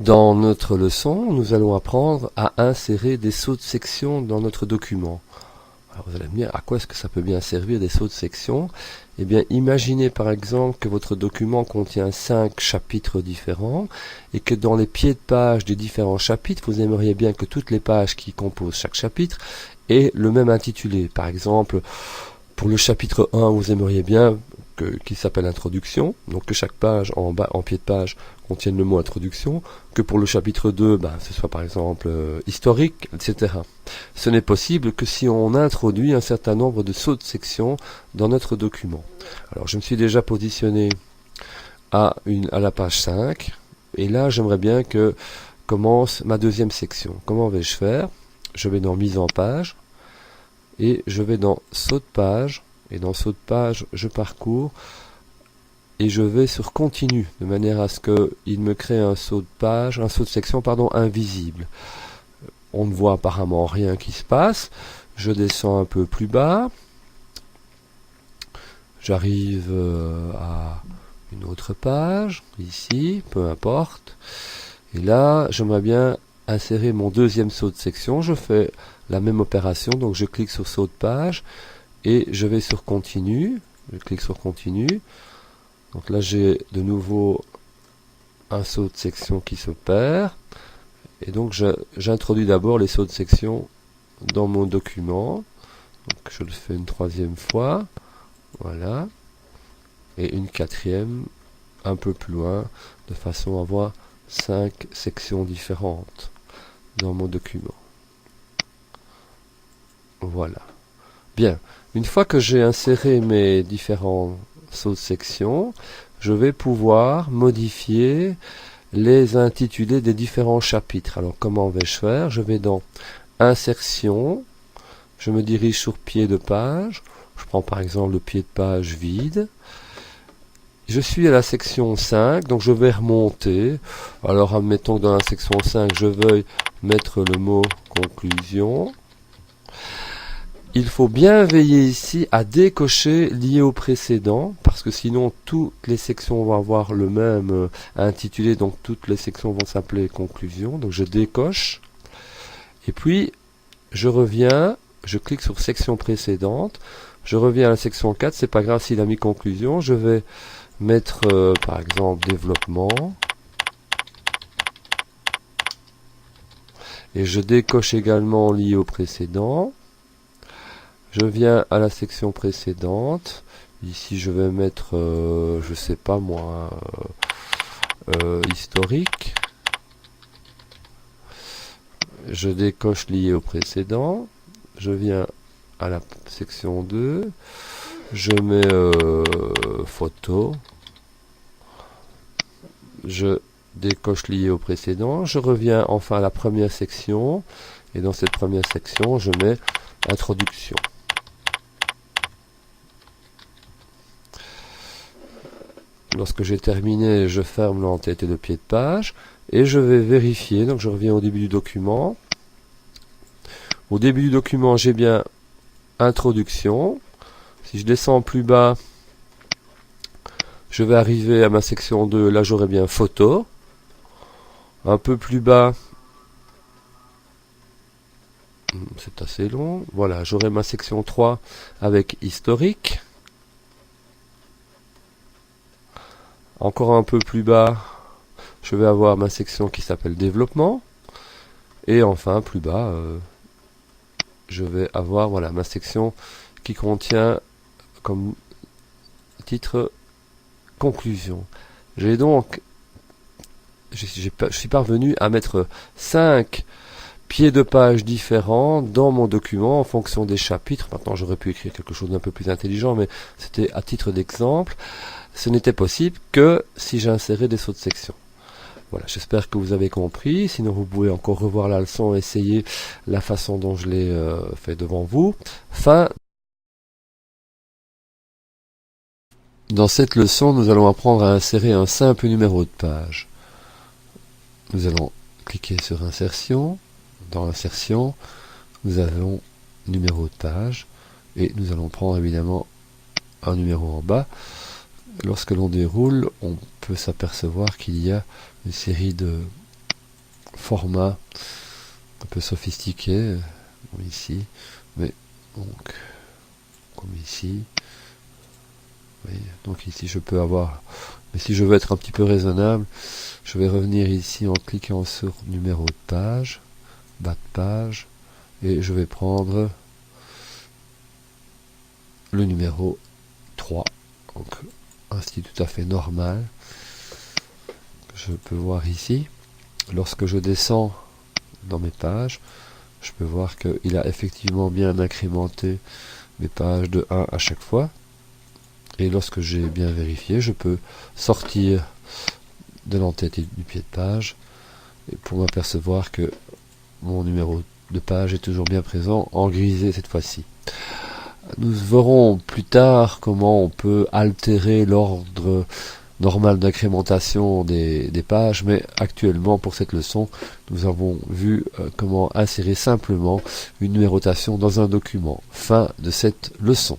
Dans notre leçon, nous allons apprendre à insérer des sauts de section dans notre document. Alors vous allez me dire, à quoi est-ce que ça peut bien servir des sauts de section? Eh bien, imaginez par exemple que votre document contient 5 chapitres différents et que dans les pieds de page des différents chapitres, vous aimeriez bien que toutes les pages qui composent chaque chapitre aient le même intitulé. Par exemple, pour le chapitre 1, vous aimeriez bien qui s'appelle introduction, donc que chaque page en bas, en pied de page, contienne le mot introduction, que pour le chapitre 2, ce soit par exemple historique, etc. Ce n'est possible que si on introduit un certain nombre de sauts de section dans notre document. Alors je me suis déjà positionné à la page 5, et là j'aimerais bien que commence ma deuxième section. Comment vais-je faire? Je vais dans mise en page, et je vais dans saut de page, et dans saut de page, je parcours et je vais sur continu, de manière à ce qu'il me crée un saut de page, un saut de section, pardon, invisible. On ne voit apparemment rien qui se passe. Je descends un peu plus bas. J'arrive à une autre page, ici, peu importe. Et là, j'aimerais bien insérer mon deuxième saut de section. Je fais la même opération, donc je clique sur saut de page. Et je vais sur continu, je clique sur continu, donc là j'ai de nouveau un saut de section qui s'opère, et donc j'introduis d'abord les sauts de section dans mon document, donc je le fais une troisième fois, voilà, et une quatrième un peu plus loin, de façon à avoir 5 sections différentes dans mon document. Voilà. Bien, une fois que j'ai inséré mes différents sauts de section, je vais pouvoir modifier les intitulés des différents chapitres. Alors comment vais-je faire? Je vais dans Insertion, je me dirige sur pied de page, je prends par exemple le pied de page vide, je suis à la section 5, donc je vais remonter. Alors admettons que dans la section 5, je veuille mettre le mot conclusion. Il faut bien veiller ici à décocher lié au précédent, parce que sinon toutes les sections vont avoir le même intitulé, donc toutes les sections vont s'appeler conclusion. Donc je décoche, et puis je reviens, je clique sur section précédente, je reviens à la section 4, c'est pas grave s'il a mis conclusion, je vais mettre par exemple développement, et je décoche également lié au précédent. Je viens à la section précédente. Ici, je vais mettre, je sais pas moi, historique. Je décoche lié au précédent. Je viens à la section 2. Je mets photo. Je décoche lié au précédent. Je reviens enfin à la première section. Et dans cette première section, je mets introduction. Lorsque j'ai terminé, je ferme l'entête et le pied de page et je vais vérifier. Donc je reviens au début du document. Au début du document, j'ai bien introduction. Si je descends plus bas, je vais arriver à ma section 2. Là, j'aurai bien photo. Un peu plus bas, c'est assez long. Voilà, j'aurai ma section 3 avec historique. Encore un peu plus bas, je vais avoir ma section qui s'appelle développement. Et enfin, plus bas, je vais avoir voilà, ma section qui contient comme titre conclusion. Je suis parvenu à mettre 5 pieds de page différents dans mon document en fonction des chapitres. Maintenant, j'aurais pu écrire quelque chose d'un peu plus intelligent, mais c'était à titre d'exemple. Ce n'était possible que si j'insérais des sauts de section. Voilà, j'espère que vous avez compris. Sinon, vous pouvez encore revoir la leçon et essayer la façon dont je l'ai fait devant vous. Fin. Dans cette leçon, nous allons apprendre à insérer un simple numéro de page. Nous allons cliquer sur Insertion. Dans Insertion, nous avons numéro de page et nous allons prendre évidemment un numéro en bas. Lorsque l'on déroule, on peut s'apercevoir qu'il y a une série de formats un peu sophistiqués, ici, mais donc comme ici. Oui, donc ici je peux avoir, mais si je veux être un petit peu raisonnable, je vais revenir ici en cliquant sur numéro de page, bas de page, et je vais prendre le numéro 3, donc un style tout à fait normal. Je peux voir ici, lorsque je descends dans mes pages, je peux voir qu'il a effectivement bien incrémenté mes pages de 1 à chaque fois. Et lorsque j'ai bien vérifié, je peux sortir de l'entête et du pied de page et pour m'apercevoir que mon numéro de page est toujours bien présent, en grisé cette fois-ci. Nous verrons plus tard comment on peut altérer l'ordre normal d'incrémentation des pages, mais actuellement pour cette leçon, nous avons vu comment insérer simplement une numérotation dans un document. Fin de cette leçon.